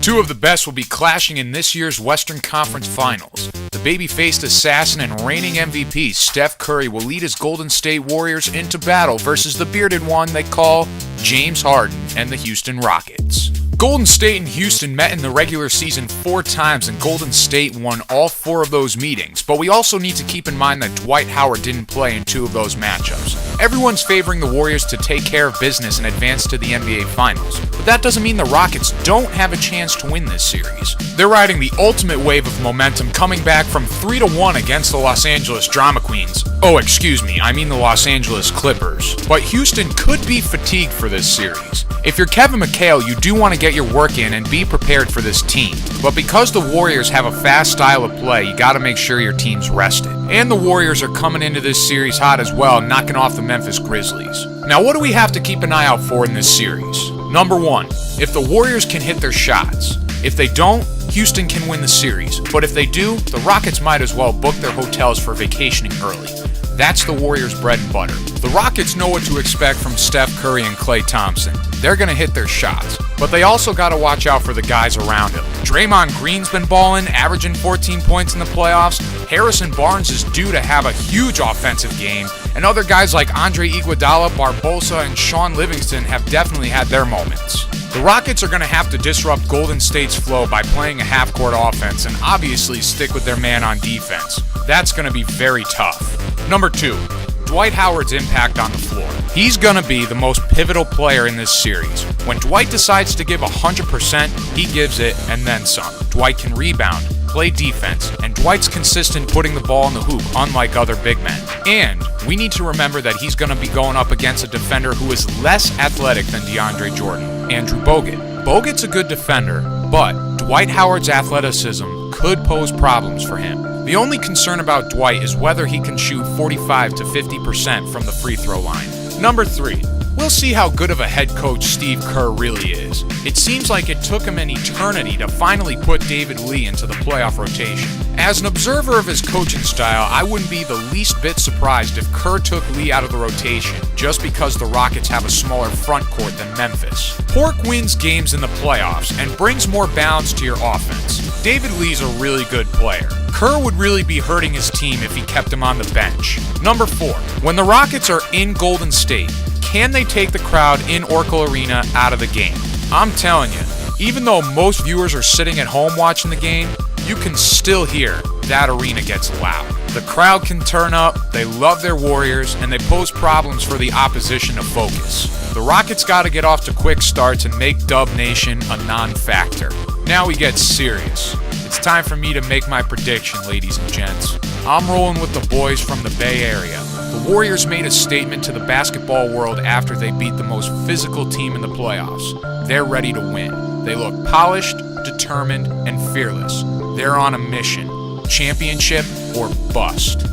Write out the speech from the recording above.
Two of the best will be clashing in this year's Western Conference Finals. The baby-faced assassin and reigning MVP Steph Curry will lead his Golden State Warriors into battle versus the bearded one they call James Harden and the Houston Rockets. Golden State and Houston met in the regular season 4 times, and Golden State won all 4 of those meetings, but we also need to keep in mind that Dwight Howard didn't play in 2 of those matchups. Everyone's favoring the Warriors to take care of business and advance to the NBA Finals, but that doesn't mean the Rockets don't have a chance to win this series. They're riding the ultimate wave of momentum, coming back from 3-1 against the Los Angeles Drama Queens. I mean the Los Angeles Clippers. But Houston could be fatigued for this series. If you're Kevin McHale, you do want to get your work in and be prepared for this team. But because the Warriors have a fast style of play, you got to make sure your team's rested. And the Warriors are coming into this series hot as well, knocking off the Memphis Grizzlies. Now, what do we have to keep an eye out for in this series? Number 1, if the Warriors can hit their shots. If they don't, Houston can win the series. But if they do, the Rockets might as well book their hotels for vacationing early. That's the Warriors' bread and butter. The Rockets know what to expect from Steph Curry and Klay Thompson. They're going to hit their shots, but they also got to watch out for the guys around him. Draymond Green's been balling, averaging 14 points in the playoffs. Harrison Barnes is due to have a huge offensive game, and other guys like Andre Iguodala, Barbosa, and Shaun Livingston have definitely had their moments. The Rockets are going to have to disrupt Golden State's flow by playing a half-court offense and obviously stick with their man on defense. That's going to be very tough. Number 2, Dwight Howard's impact on the floor. He's going to be the most pivotal player in this series. When Dwight decides to give 100%, he gives it and then some. Dwight can rebound, play defense, and Dwight's consistent putting the ball in the hoop, unlike other big men. And we need to remember that he's going to be going up against a defender who is less athletic than DeAndre Jordan, Andrew Bogut. Bogut's a good defender, but Dwight Howard's athleticism could pose problems for him. The only concern about Dwight is whether he can shoot 45 to 50% from the free throw line. Number 3, we'll see how good of a head coach Steve Kerr really is. It seems like it took him an eternity to finally put David Lee into the playoff rotation. As an observer of his coaching style, I wouldn't be the least bit surprised if Kerr took Lee out of the rotation just because the Rockets have a smaller front court than Memphis. Pork wins games in the playoffs and brings more balance to your offense. David Lee's a really good player. Kerr would really be hurting his team if he kept him on the bench. Number 4, when the Rockets are in Golden State, can they take the crowd in Oracle Arena out of the game? I'm telling you, even though most viewers are sitting at home watching the game, you can still hear that arena gets loud. The crowd can turn up, they love their Warriors, and they pose problems for the opposition to focus. The Rockets got to get off to quick starts and make Dub Nation a non-factor. Now we get serious. It's time for me to make my prediction, ladies and gents. I'm rolling with the boys from the Bay Area. The Warriors made a statement to the basketball world after they beat the most physical team in the playoffs. They're ready to win. They look polished, determined, and fearless. They're on a mission. Championship or bust.